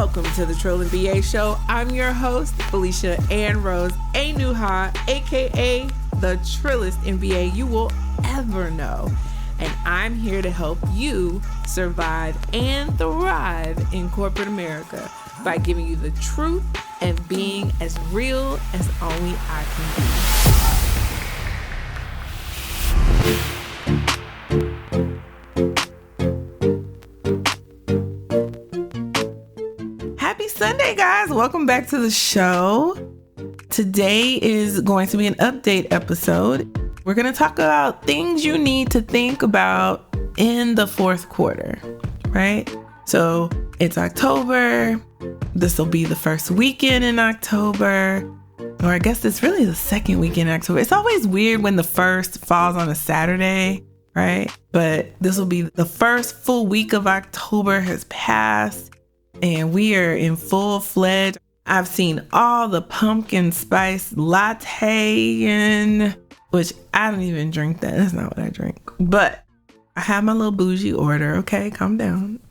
Welcome to the Trill and BA Show. I'm your host, Felicia Ann Rose Anuha, aka the trillest MBA you will ever know. And I'm here to help you survive and thrive in corporate America by giving you the truth and being as real as only I can be. Happy Sunday, guys. Welcome back to the show. Today is going to be an update episode. We're going to talk about things you need to think about in the fourth quarter, right? So it's October. This will be the first weekend in October, or I guess it's really the second weekend in October. It's always weird when the first falls on a Saturday, right? But this will be the first full week of October has passed and we are in full-fledged. I've seen all the pumpkin spice latte, which I don't even drink that. That's not what I drink. But I have my little bougie order. Okay, calm down.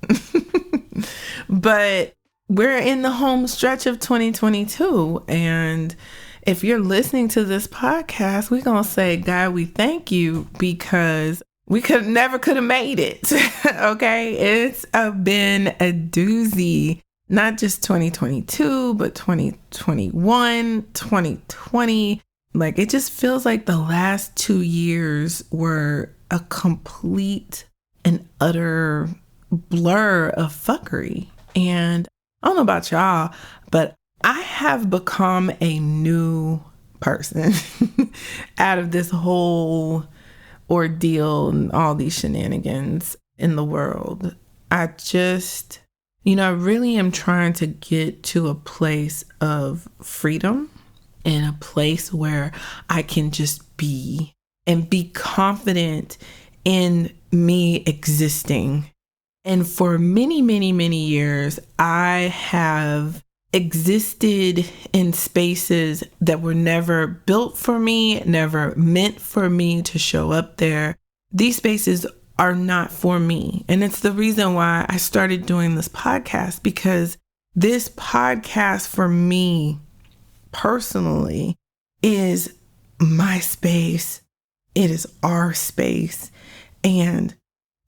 But we're in the home stretch of 2022. And if you're listening to this podcast, we're going to say, God, we thank you because we never could have made it. Okay, it's been a doozy. Not just 2022, but 2021, 2020. Like, it just feels like the last 2 years were a complete and utter blur of fuckery. And I don't know about y'all, but I have become a new person out of this whole ordeal and all these shenanigans in the world. I really am trying to get to a place of freedom and a place where I can just be and be confident in me existing. And for many, many, many years, I have existed in spaces that were never built for me, never meant for me to show up there. These spaces are not for me. And it's the reason why I started doing this podcast, because this podcast for me personally is my space. It is our space. And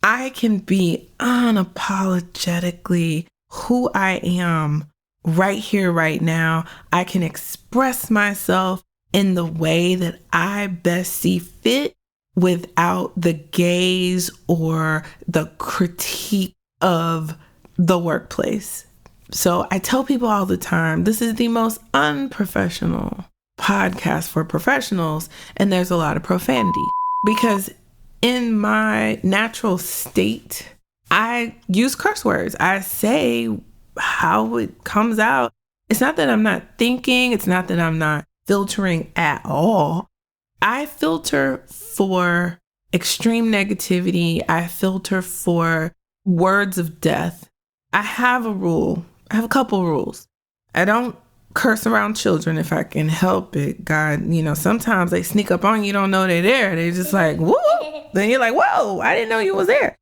I can be unapologetically who I am right here, right now. I can express myself in the way that I best see fit without the gaze or the critique of the workplace. So I tell people all the time, this is the most unprofessional podcast for professionals, and there's a lot of profanity because in my natural state, I use curse words. I say how it comes out. It's not that I'm not thinking. It's not that I'm not filtering at all. I filter for extreme negativity. I filter for words of death. I have a rule. I have a couple rules. I don't curse around children if I can help it. God, sometimes they sneak up on you, don't know they're there. They're just like, whoa. Then you're like, whoa, I didn't know you was there.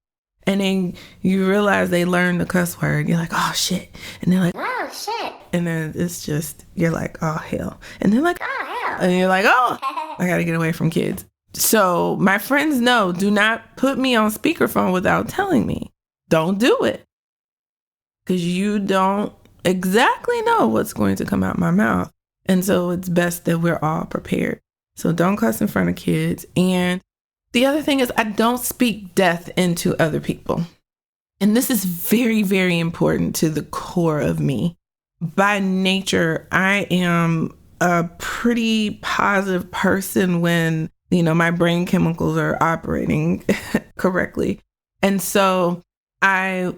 And then you realize they learned the cuss word. You're like, oh, shit. And they're like, oh, shit. And then it's just, you're like, oh, hell. And they're like, oh, hell. And you're like, oh, I got to get away from kids. So my friends know, do not put me on speakerphone without telling me. Don't do it. Because you don't exactly know what's going to come out my mouth. And so it's best that we're all prepared. So don't cuss in front of kids. And the other thing is I don't speak death into other people. And this is very, very important to the core of me. By nature, I am a pretty positive person when, my brain chemicals are operating correctly. And so I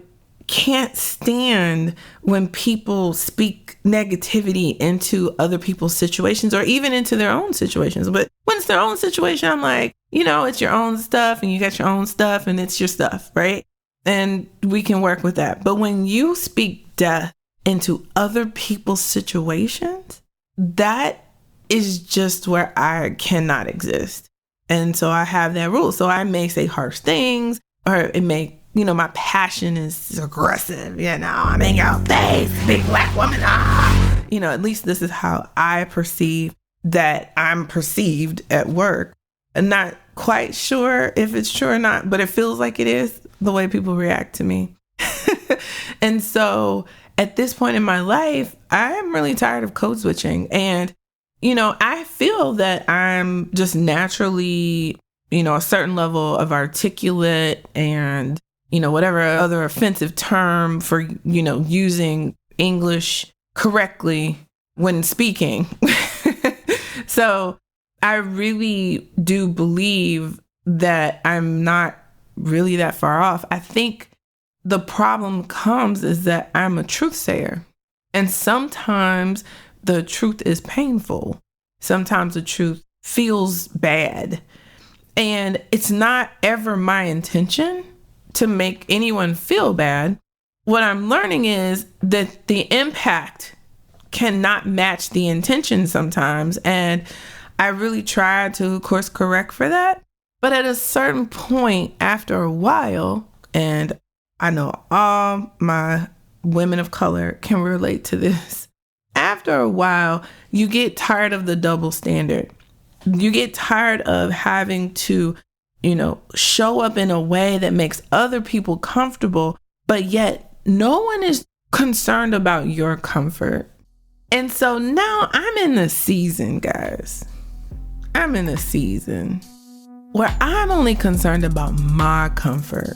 can't stand when people speak negativity into other people's situations or even into their own situations. But when it's their own situation, I'm like, it's your own stuff and you got your own stuff and it's your stuff, right? And we can work with that. But when you speak death into other people's situations, that is just where I cannot exist. And so I have that rule. So I may say harsh things, or it may my passion is aggressive. I'm in your face, big black woman. At least this is how I perceive that I'm perceived at work. I'm not quite sure if it's true or not, but it feels like it is the way people react to me. And so at this point in my life, I'm really tired of code switching. And, I feel that I'm just naturally, a certain level of articulate and, whatever other offensive term for, using English correctly when speaking. So I really do believe that I'm not really that far off. I think the problem comes is that I'm a truth sayer. And sometimes the truth is painful. Sometimes the truth feels bad. And it's not ever my intention to make anyone feel bad. What I'm learning is that the impact cannot match the intention sometimes. And I really try to course correct for that. But at a certain point, after a while, and I know all my women of color can relate to this, after a while, you get tired of the double standard. You get tired of having to, show up in a way that makes other people comfortable, but yet no one is concerned about your comfort. And so now I'm in the season, guys. I'm in a season where I'm only concerned about my comfort.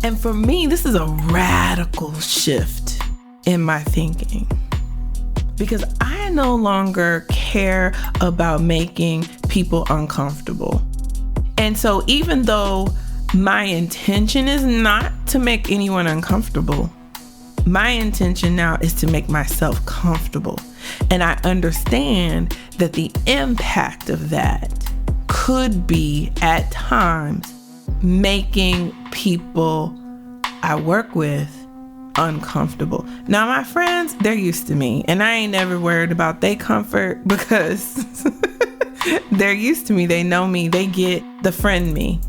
And for me, this is a radical shift in my thinking because I no longer care about making people uncomfortable. And so even though my intention is not to make anyone uncomfortable, my intention now is to make myself comfortable. And I understand that the impact of that could be at times making people I work with uncomfortable. Now, my friends, they're used to me and I ain't never worried about their comfort because they're used to me. They know me. They get the friend me.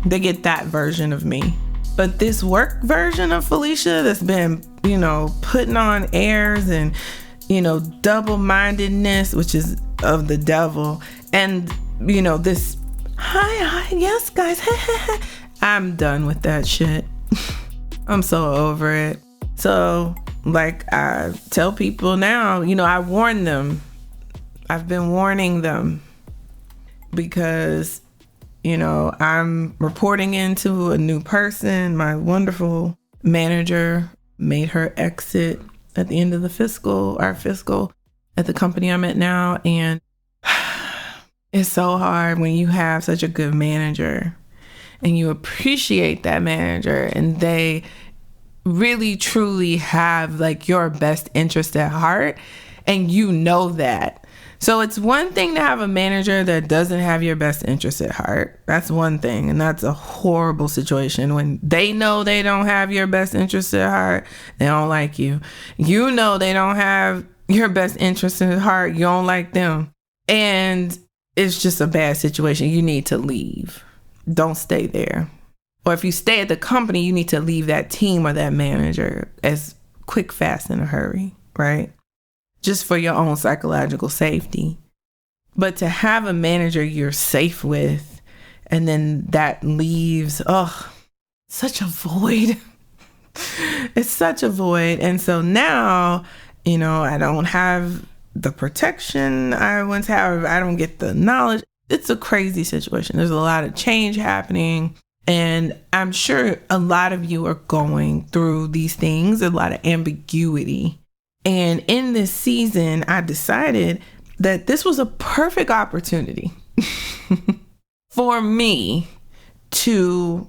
They get that version of me. But this work version of Felicia that's been, putting on airs and, double-mindedness, which is of the devil. And, this, hi, yes, guys. I'm done with that shit. I'm so over it. So, like I tell people now, I warn them. I've been warning them because, I'm reporting into a new person. My wonderful manager made her exit at the end of our fiscal at the company I'm at now. And it's so hard when you have such a good manager and you appreciate that manager and they really truly have like your best interest at heart and that. So it's one thing to have a manager that doesn't have your best interest at heart. That's one thing. And that's a horrible situation when they know they don't have your best interest at heart. They don't like you. They don't have your best interest at heart. You don't like them. And it's just a bad situation. You need to leave. Don't stay there. Or if you stay at the company, you need to leave that team or that manager as quick, fast, in a hurry, right? Just for your own psychological safety. But to have a manager you're safe with, and then that leaves, such a void. It's such a void. And so now, I don't have the protection I once had. I don't get the knowledge. It's a crazy situation. There's a lot of change happening. And I'm sure a lot of you are going through these things, a lot of ambiguity. And in this season, I decided that this was a perfect opportunity for me to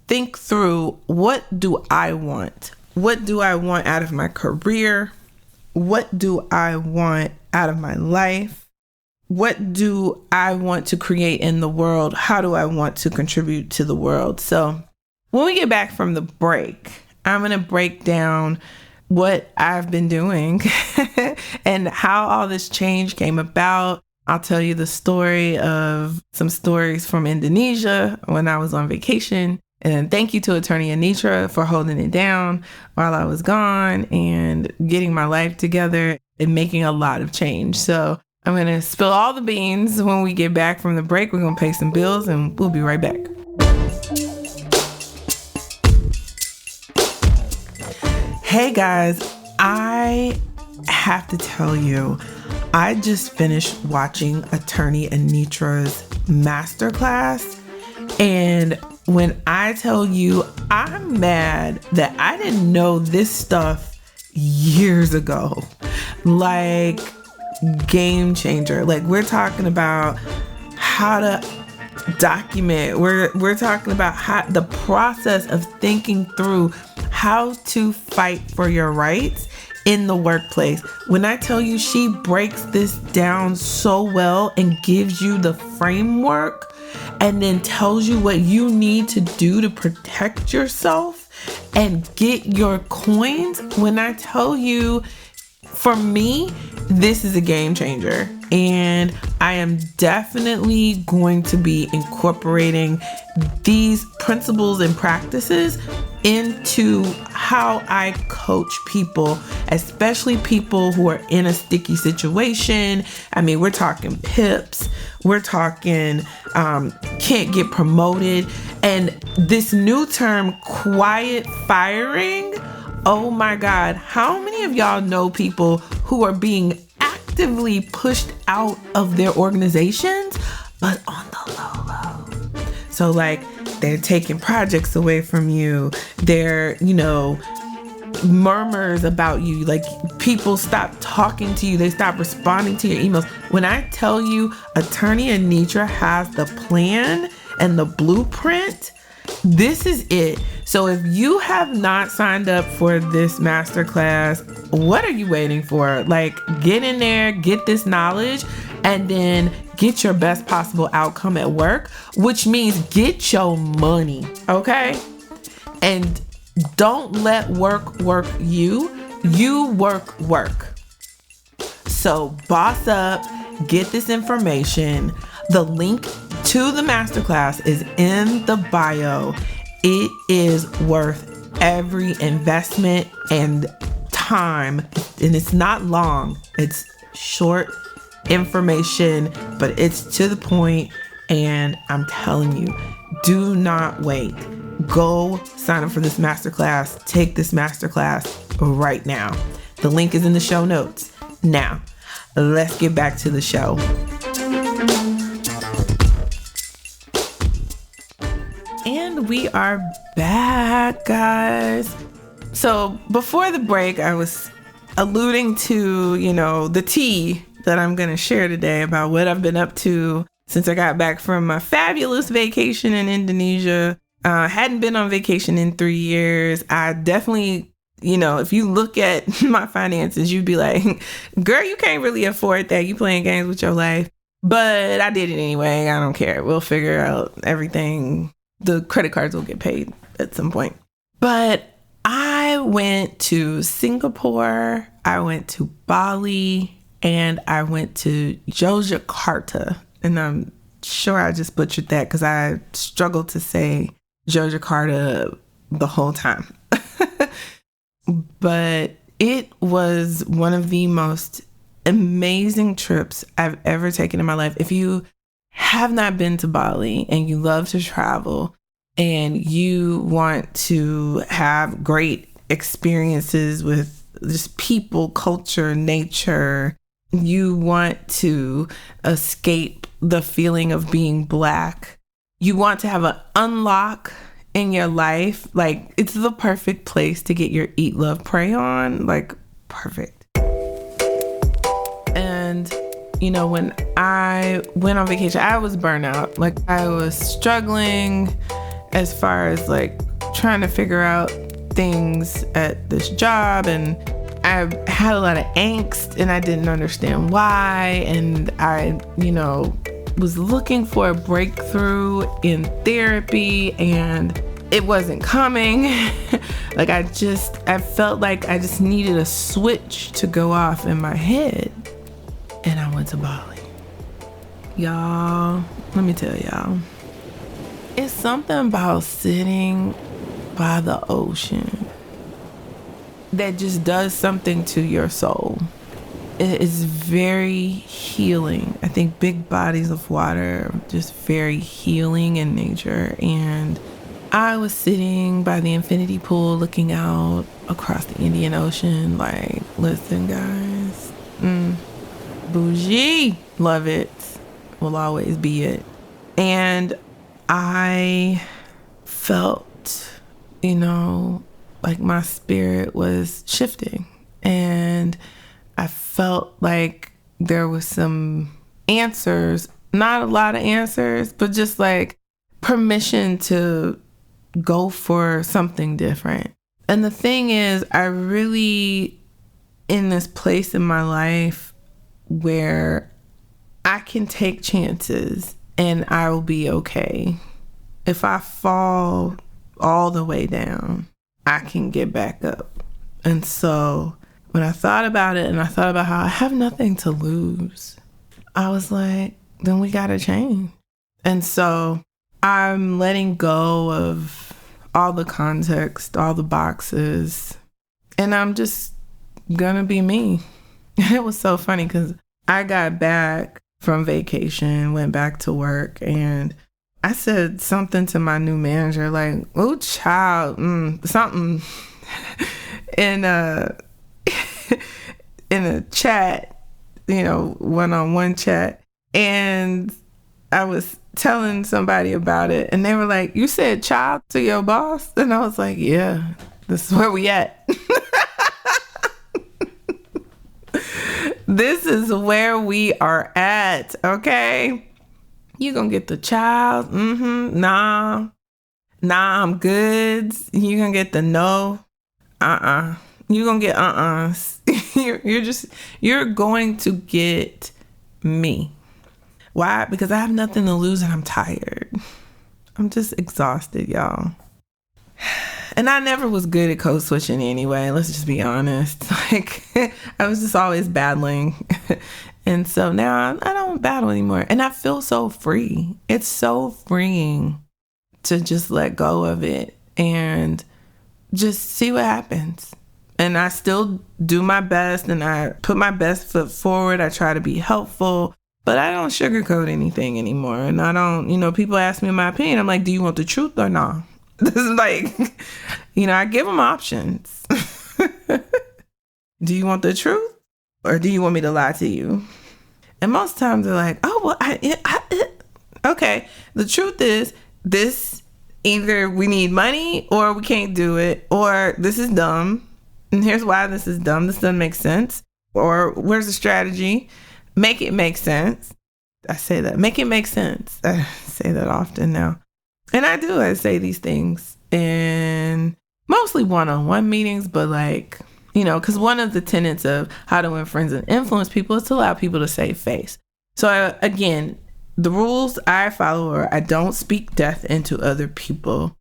think through, what do I want? What do I want out of my career? What do I want out of my life? What do I want to create in the world? How do I want to contribute to the world? So when we get back from the break, I'm going to break down what I've been doing and how all this change came about. I'll tell you the story of some stories from Indonesia when I was on vacation And thank you to attorney Anitra for holding it down while I was gone and getting my life together and making a lot of change. So I'm going to spill all the beans when we get back from the break. We're going to pay some bills and we'll be right back. Hey guys, I have to tell you, I just finished watching attorney Anitra's masterclass. And when I tell you, I'm mad that I didn't know this stuff years ago. Like, game changer. Like, we're talking about how to document. We're talking about how the process of thinking through how to fight for your rights in the workplace. When I tell you, she breaks this down so well and gives you the framework and then tells you what you need to do to protect yourself and get your coins. When I tell you, for me, this is a game changer. And I am definitely going to be incorporating these principles and practices into how I coach people, especially people who are in a sticky situation. I mean, we're talking pips, we're talking can't get promoted, and this new term, quiet firing. Oh my God, how many of y'all know people who are being actively pushed out of their organizations, but on the low? So like, they're taking projects away from you. They're, murmurs about you. Like, people stop talking to you. They stop responding to your emails. When I tell you, attorney Anitra has the plan and the blueprint, this is it. So if you have not signed up for this masterclass, what are you waiting for? Like, get in there, get this knowledge, and then get your best possible outcome at work, which means get your money, okay? And don't let work you. You work. So boss up, get this information. The link to the masterclass is in the bio. It is worth every investment and time. And it's not long. It's short information, but it's to the point. And I'm telling you, do not wait. Go sign up for this masterclass. Take this masterclass right now. The link is in the show notes. Now, let's get back to the show. And we are back, guys. So before the break, I was alluding to, the tea that I'm going to share today about what I've been up to since I got back from my fabulous vacation in Indonesia. Hadn't been on vacation in 3 years. I definitely, if you look at my finances, you'd be like, girl, you can't really afford that. You playing games with your life. But I did it anyway. I don't care. We'll figure out everything. The credit cards will get paid at some point. But I went to Singapore, I went to Bali, and I went to Yogyakarta. And I'm sure I just butchered that because I struggled to say Yogyakarta the whole time. But it was one of the most amazing trips I've ever taken in my life. If you have not been to Bali and you love to travel and you want to have great experiences with just people, culture, nature, you want to escape the feeling of being Black, you want to have an unlock in your life, like, it's the perfect place to get your eat, love, pray on. Like, perfect. And when I went on vacation, I was burnt out. Like, I was struggling as far as like trying to figure out things at this job, and I had a lot of angst and I didn't understand why. And I, was looking for a breakthrough in therapy and it wasn't coming. Like, I felt like I just needed a switch to go off in my head. And I went to Bali. Y'all, let me tell y'all, It's something about sitting by the ocean that just does something to your soul. It is very healing. I think big bodies of water are just very healing in nature. And I was sitting by the infinity pool looking out across the Indian Ocean like, listen, guys, bougie, love it, will always be it. And I felt, like my spirit was shifting, and I felt like there was some answers, not a lot of answers, but just like permission to go for something different. And the thing is, I really, in this place in my life where I can take chances and I will be okay. If I fall all the way down, I can get back up. And so when I thought about it and I thought about how I have nothing to lose, I was like, then we got to change. And so I'm letting go of all the context, all the boxes, and I'm just gonna be me. It was so funny because I got back from vacation, went back to work, and I said something to my new manager like, oh, child, something in a chat, one-on-one chat. And I was telling somebody about it, and they were like, you said child to your boss? And I was like, yeah, this is where we at. This is where we are at, okay? You gonna get the child? Nah, I'm good. You gonna get the no? You gonna get you're going to get me. Why? Because I have nothing to lose and I'm tired. I'm just exhausted, y'all. And I never was good at code switching anyway. Let's just be honest. Like, I was just always battling. And so now I don't battle anymore. And I feel so free. It's so freeing to just let go of it and just see what happens. And I still do my best and I put my best foot forward. I try to be helpful, but I don't sugarcoat anything anymore. And I don't, people ask me my opinion. I'm like, do you want the truth or not? This is like, I give them options. Do you want the truth or do you want me to lie to you? And most times they're like, oh, well, okay. The truth is this, either we need money or we can't do it, or this is dumb. And here's why this is dumb. This doesn't make sense. Or where's the strategy? Make it make sense. I say that. Make it make sense. I say that often now. And I do. I say these things in mostly one-on-one meetings, but because one of the tenets of how to win friends and influence people is to allow people to save face. So again, the rules I follow are I don't speak death into other people.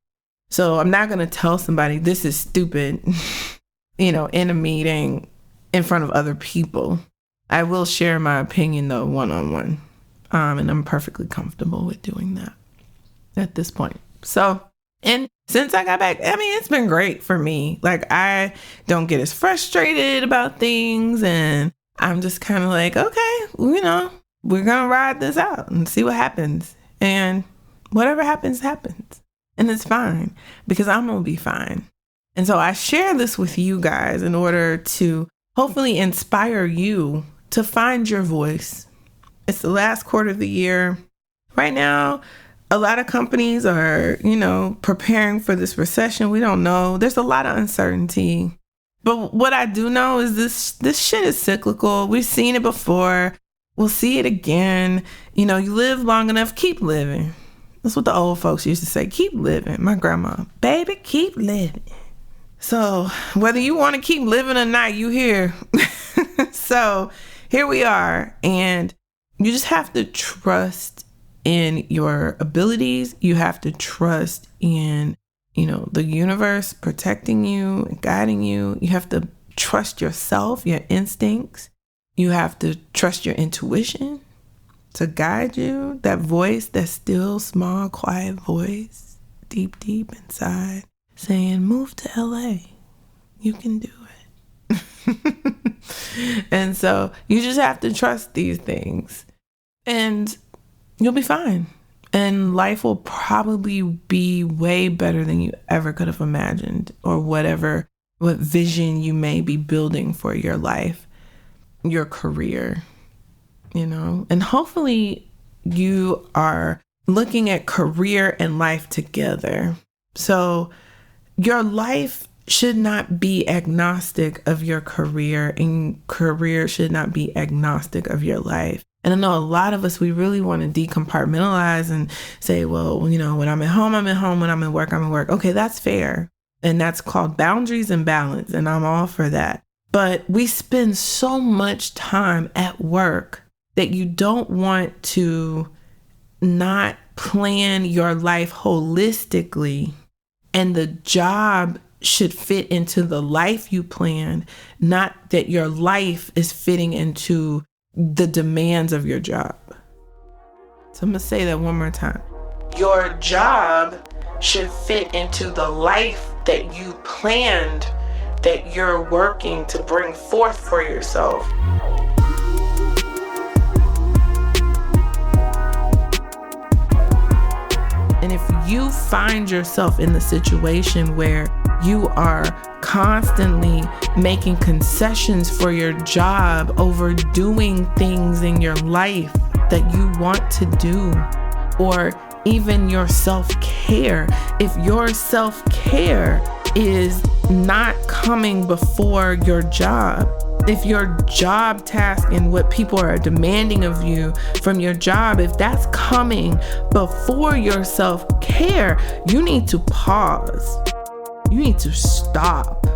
So I'm not going to tell somebody this is stupid, in a meeting in front of other people. I will share my opinion though, one-on-one. And I'm perfectly comfortable with doing that at this point. So, and since I got back, it's been great for me. Like, I don't get as frustrated about things, and I'm just kind of like, okay, we're going to ride this out and see what happens. And whatever happens, happens. And it's fine because I'm going to be fine. And so I share this with you guys in order to hopefully inspire you to find your voice. It's the last quarter of the year. Right now, a lot of companies are, preparing for this recession. We don't know. There's a lot of uncertainty. But what I do know is this shit is cyclical. We've seen it before. We'll see it again. You live long enough, keep living. That's what the old folks used to say. Keep living. My grandma, baby, keep living. So whether you want to keep living or not, you here. So here we are. And you just have to trust in your abilities. You have to trust in, the universe protecting you and guiding you. You have to trust yourself, your instincts. You have to trust your intuition. to guide you, that voice, that still, small, quiet voice, deep, deep inside, saying, move to LA. You can do it. And so you just have to trust these things and you'll be fine. And life will probably be way better than you ever could have imagined, or what vision you may be building for your life, your career, and hopefully you are looking at career and life together. So your life should not be agnostic of your career, and career should not be agnostic of your life. And I know a lot of us, we really want to decompartmentalize and say, well, when I'm at home, I'm at home. When I'm at work, I'm at work. Okay, that's fair. And that's called boundaries and balance. And I'm all for that. But we spend so much time at work that you don't want to not plan your life holistically. And the job should fit into the life you planned, not that your life is fitting into the demands of your job. So I'm going to say that one more time. Your job should fit into the life that you planned, that you're working to bring forth for yourself. And if you find yourself in the situation where you are constantly making concessions for your job over doing things in your life that you want to do, or even your self-care, if your self-care is not coming before your job, if your job task and what people are demanding of you from your job, if that's coming before your self-care, you need to pause. You need to stop,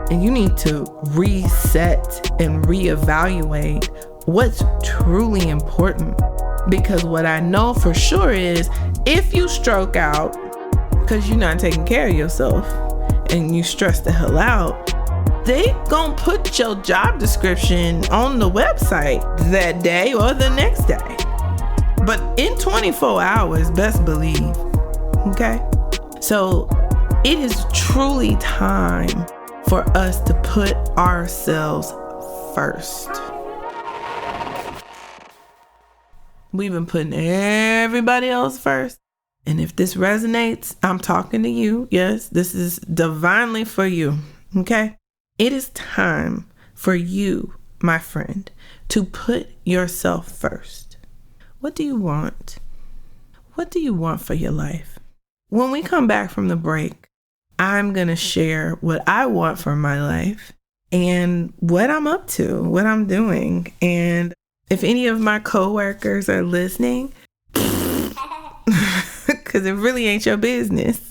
and you need to reset and reevaluate what's truly important. Because what I know for sure is if you stroke out because you're not taking care of yourself and you stress the hell out, they gonna put your job description on the website that day or the next day. But in 24 hours, best believe, okay? So it is truly time for us to put ourselves first. We've been putting everybody else first. And if this resonates, I'm talking to you. Yes, this is divinely for you. Okay? It is time for you, my friend, to put yourself first. What do you want? What do you want for your life? When we come back from the break, I'm going to share what I want for my life and what I'm up to, what I'm doing. And if any of my coworkers are listening, because it really ain't your business.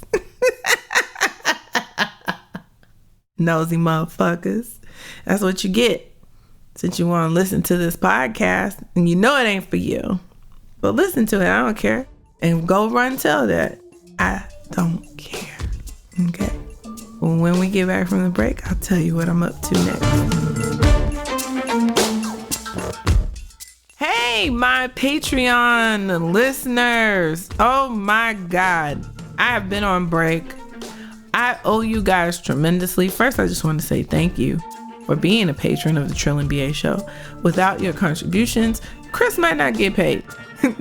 Nosy motherfuckers. That's what you get since you want to listen to this podcast and you know it ain't for you. But listen to it. I don't care. And go run and tell that. I don't care. Okay? Well, when we get back from the break, I'll tell you what I'm up to next. Hey, my Patreon listeners. Oh my God. I have been on break. I owe you guys tremendously. First, I just want to say thank you for being a patron of the Trillin' BA Show. Without your contributions, Chris might not get paid.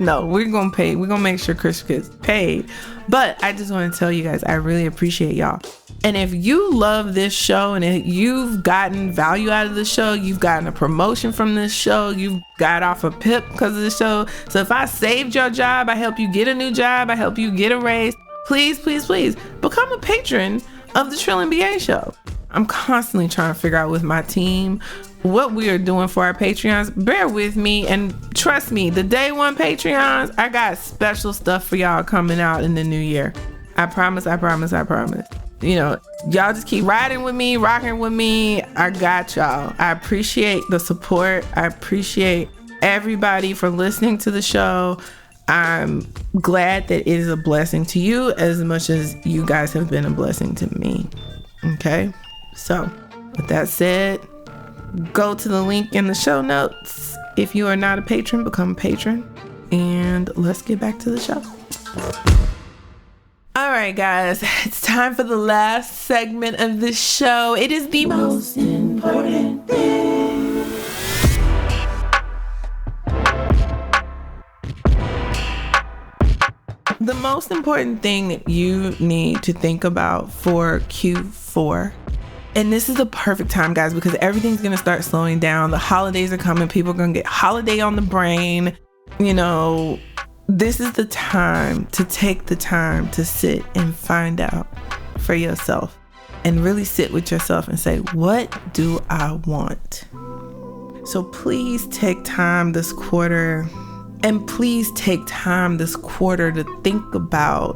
No, we're going to pay. We're going to make sure Chris gets paid. But I just want to tell you guys, I really appreciate y'all. And if you love this show and if you've gotten value out of the show, you've gotten a promotion from this show, you've got off a PIP because of the show. So if I saved your job, I help you get a new job, I help you get a raise, please, please, please become a patron of the Trillin' BA Show. I'm constantly trying to figure out with my team what we are doing for our Patreons. Bear with me and trust me, the day one Patreons, I got special stuff for y'all coming out in the new year. I promise, I promise, I promise. You know, y'all just keep riding with me, rocking with me. I got y'all. I appreciate the support. I appreciate everybody for listening to the show. I'm glad that it is a blessing to you as much as you guys have been a blessing to me. Okay? So, with that said, go to the link in the show notes. If you are not a patron, become a patron. and let's get back to the show. All right, guys, it's time for the last segment of the show. It is the most important thing. The most important thing that you need to think about for Q4, and this is the perfect time, guys, because everything's going to start slowing down. The holidays are coming. People are going to get holiday on the brain. You know, this is the time to take the time to sit and find out for yourself and really sit with yourself and say, what do I want? So please take time this quarter, and please take time this quarter to think about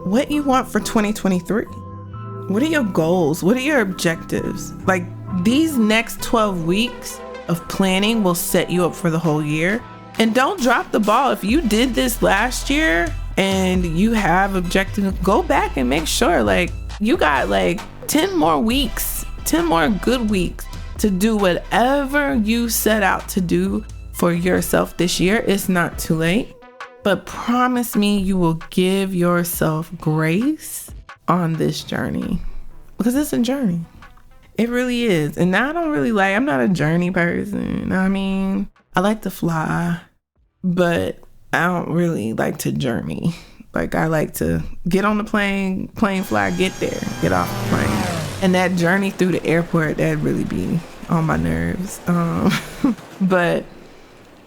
what you want for 2023. What are your goals? What are your objectives? Like, these next 12 weeks of planning will set you up for the whole year. And don't drop the ball. If you did this last year and you have objectives, go back and make sure, like, you got like 10 more weeks, 10 more good weeks to do whatever you set out to do for yourself this year. It's not too late, but promise me you will give yourself grace on this journey, because it's a journey. It really is. And I'm not a journey person. I mean, I like to fly, but I don't really like to journey. Like, I like to get on the plane fly, get there, get off the plane. And that journey through the airport, that'd really be on my nerves. But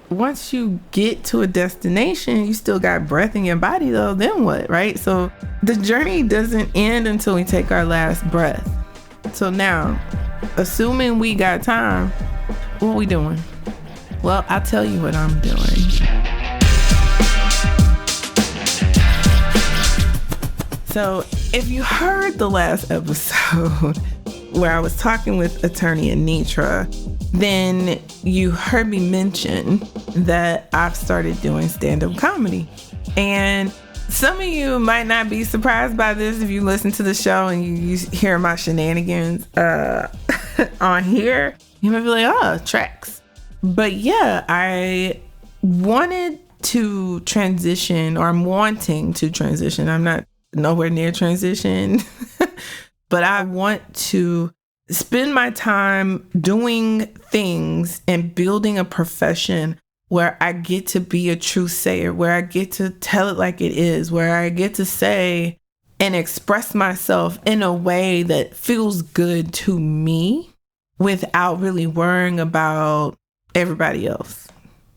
once you get to a destination, you still got breath in your body though, then what, right? So the journey doesn't end until we take our last breath. So now, assuming we got time, what we doing? Well, I'll tell you what I'm doing. So if you heard the last episode where I was talking with attorney Anitra, then you heard me mention that I've started doing stand-up comedy. And some of you might not be surprised by this if you listen to the show and you hear my shenanigans on here. You might be like, oh, tracks. But yeah, I wanted to transition, or I'm wanting to transition. I'm not nowhere near transition, but I want to spend my time doing things and building a profession where I get to be a true sayer, where I get to tell it like it is, where I get to say and express myself in a way that feels good to me without really worrying about everybody else.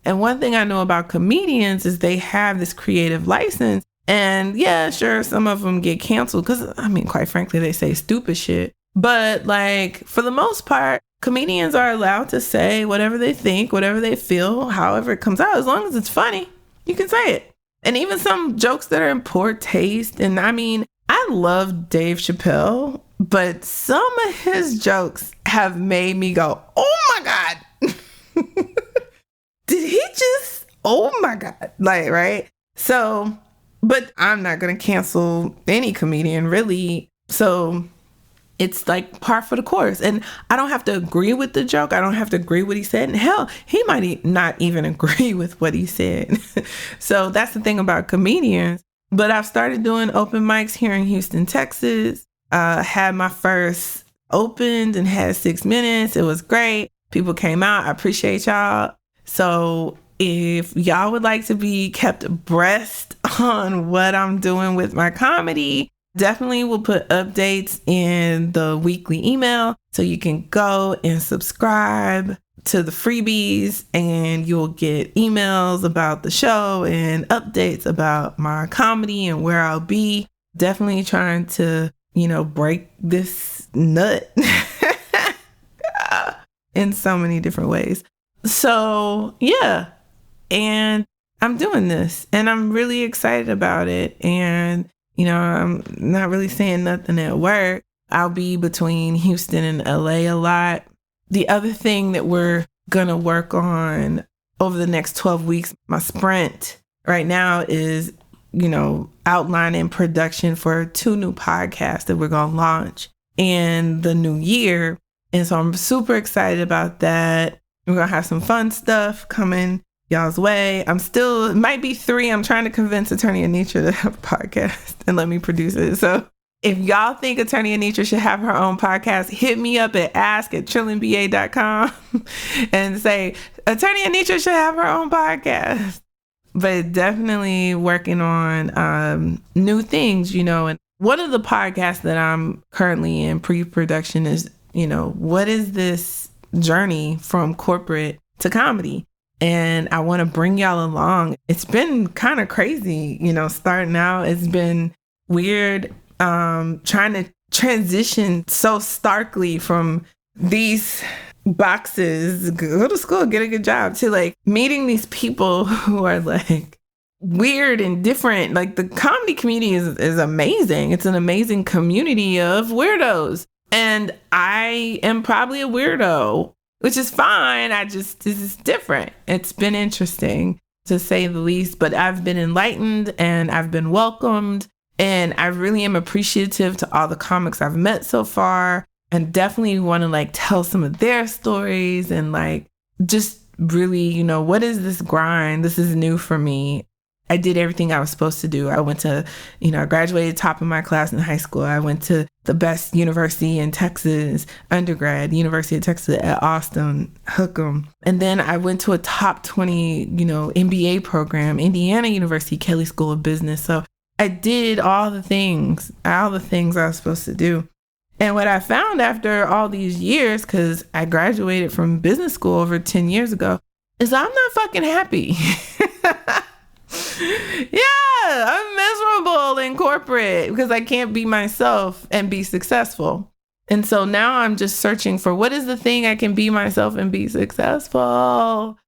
And one thing I know about comedians is they have this creative license. And yeah, sure, some of them get canceled because, I mean, quite frankly, they say stupid shit. But like, for the most part, comedians are allowed to say whatever they think, whatever they feel, however it comes out. As long as it's funny, you can say it. And even some jokes that are in poor taste. And I mean, I love Dave Chappelle, but some of his jokes have made me go, oh my God. Did he just, oh my God, like, right? So, but I'm not going to cancel any comedian, really. So it's like par for the course. And I don't have to agree with the joke. I don't have to agree with what he said. And hell, he might not even agree with what he said. So that's the thing about comedians. But I've started doing open mics here in Houston, Texas. Had my first opened and had 6 minutes. It was great. People came out. I appreciate y'all. So if y'all would like to be kept abreast on what I'm doing with my comedy, definitely will put updates in the weekly email. So you can go and subscribe to the freebies and you'll get emails about the show and updates about my comedy and where I'll be. Definitely trying to, break this nut in so many different ways. So yeah, and I'm doing this and I'm really excited about it. And, I'm not really saying nothing at work. I'll be between Houston and LA a lot. The other thing that we're going to work on over the next 12 weeks, my sprint right now is, outlining production for 2 new podcasts that we're going to launch in the new year. And so I'm super excited about that. We're going to have some fun stuff coming y'all's way. It might be 3. I'm trying to convince Attorney Anitra to have a podcast and let me produce it. So if y'all think Attorney Anitra should have her own podcast, hit me up at ask@trillingba.com and say, Attorney Anitra should have her own podcast. But definitely working on new things, and one of the podcasts that I'm currently in pre-production is, what is this journey from corporate to comedy? And I want to bring y'all along. It's been kind of crazy, starting out. It's been weird trying to transition so starkly from these boxes, go to school, get a good job, to like meeting these people who are like weird and different. Like the comedy community is amazing. It's an amazing community of weirdos. And I am probably a weirdo, which is fine. This is different. It's been interesting to say the least, but I've been enlightened and I've been welcomed. And I really am appreciative to all the comics I've met so far, and definitely want to like tell some of their stories and like just really, what is this grind? This is new for me. I did everything I was supposed to do. I went to, I graduated top of my class in high school. I went to the best university in Texas, undergrad, University of Texas at Austin, Hook 'em. And then I went to a top 20, MBA program, Indiana University, Kelley School of Business. So I did all the things I was supposed to do. And what I found after all these years, because I graduated from business school over 10 years ago, is I'm not fucking happy. Yeah, I'm miserable in corporate because I can't be myself and be successful. And so now I'm just searching for what is the thing I can be myself and be successful.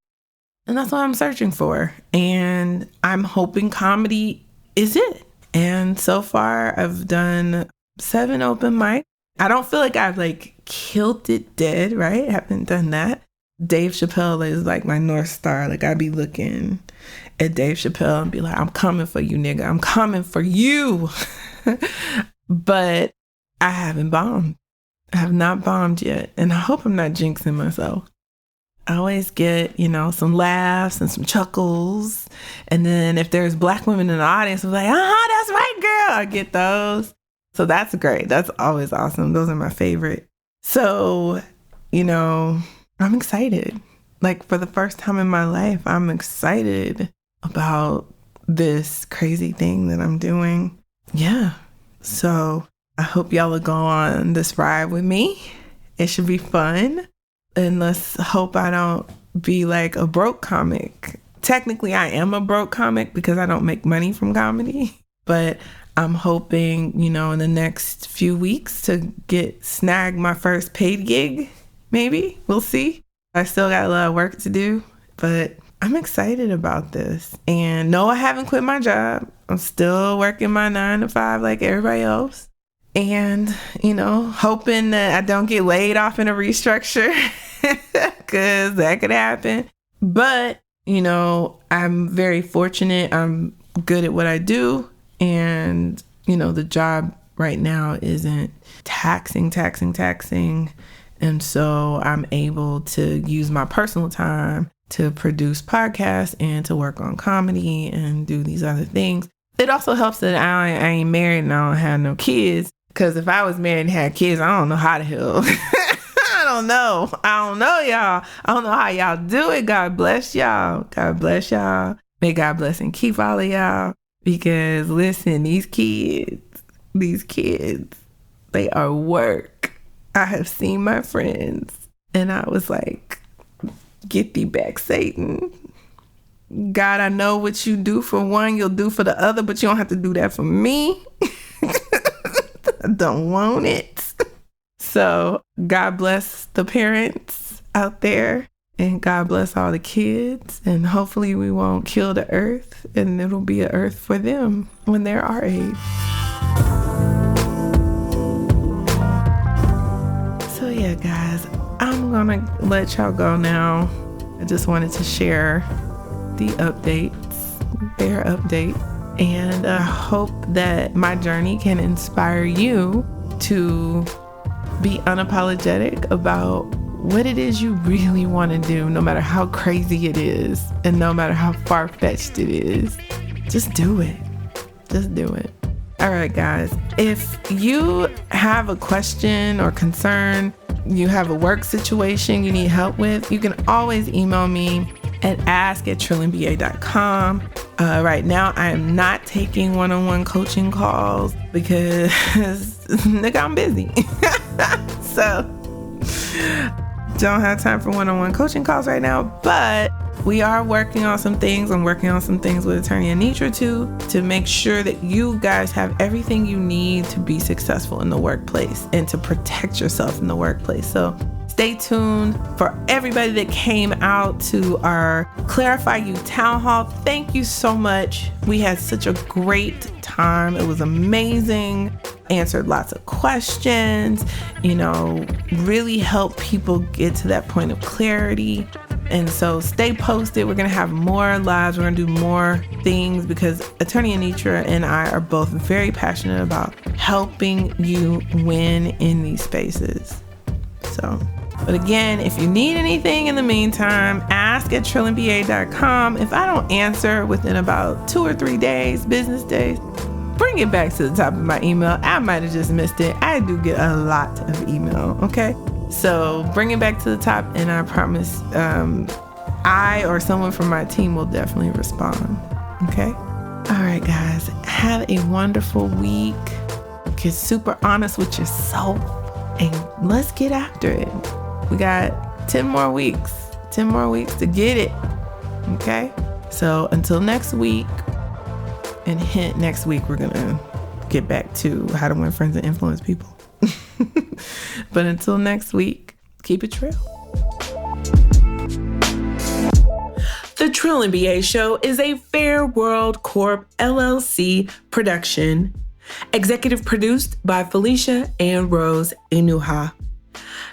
And that's what I'm searching for. And I'm hoping comedy is it. And so far I've done 7 open mics. I don't feel like I've like killed it dead, right? I haven't done that. Dave Chappelle is like my North Star. Like I'd be looking at Dave Chappelle and be like, I'm coming for you, nigga. I'm coming for you. But I haven't bombed. I have not bombed yet. And I hope I'm not jinxing myself. I always get, some laughs and some chuckles. And then if there's Black women in the audience, I'm like, that's right, girl. I get those. So that's great. That's always awesome. Those are my favorite. So, I'm excited. Like for the first time in my life, I'm excited about this crazy thing that I'm doing. Yeah. So I hope y'all will go on this ride with me. It should be fun. And let's hope I don't be like a broke comic. Technically, I am a broke comic because I don't make money from comedy. But I'm hoping, in the next few weeks to snag my first paid gig. Maybe. We'll see. I still got a lot of work to do, but I'm excited about this. And no, I haven't quit my job. I'm still working my 9 to 5 like everybody else. And, hoping that I don't get laid off in a restructure because that could happen. But, I'm very fortunate. I'm good at what I do. And, the job right now isn't taxing. And so I'm able to use my personal time to produce podcasts and to work on comedy and do these other things. It also helps that I ain't married and I don't have no kids. Because if I was married and had kids, I don't know how the hell. I don't know, y'all. I don't know how y'all do it. God bless y'all. God bless y'all. May God bless and keep all of y'all. Because listen, these kids, they are work. I have seen my friends and I was like, get thee back, Satan. God, I know what you do for one, you'll do for the other, but you don't have to do that for me. I don't want it. So God bless the parents out there and God bless all the kids. And hopefully we won't kill the earth and it'll be an earth for them when they're our age. So yeah, guys, I'm gonna let y'all go now. I just wanted to share the their update. And I hope that my journey can inspire you to be unapologetic about what it is you really want to do, no matter how crazy it is and no matter how far-fetched it is. Just do it. Just do it. All right, guys. If you have a question or concern, you have a work situation you need help with, you can always email me at ask@trillingba.com. Right now, I am not taking one-on-one coaching calls because, nigga, I'm busy. So, don't have time for one-on-one coaching calls right now, but we are working on some things. I'm working on some things with attorney Anitra too, to make sure that you guys have everything you need to be successful in the workplace and to protect yourself in the workplace. So stay tuned. For everybody that came out to our Clarify You Town Hall, thank you so much. We had such a great time. It was amazing. Answered lots of questions, really helped people get to that point of clarity. And so stay posted. We're going to have more lives. We're going to do more things because Attorney Anitra and I are both very passionate about helping you win in these spaces. But again, if you need anything in the meantime, ask@trillingba.com. If I don't answer within about 2 or 3 days, business days, bring it back to the top of my email. I might have just missed it. I do get a lot of email, okay? So bring it back to the top, and I promise I or someone from my team will definitely respond, okay? All right, guys. Have a wonderful week. Get super honest with yourself, and let's get after it. We got 10 more weeks. 10 more weeks to get it, okay? So until next week, and hint, next week we're going to get back to how to win friends and influence people. But until next week, keep it trill. The Trill and BA Show is a Fair World Corp LLC production. Executive produced by Felicia and Rose Inuha.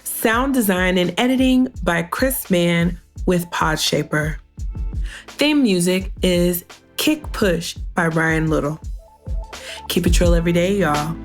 Sound design and editing by Chris Mann with Podshaper. Theme music is Kick Push by Ryan Little. Keep it trill every day, y'all.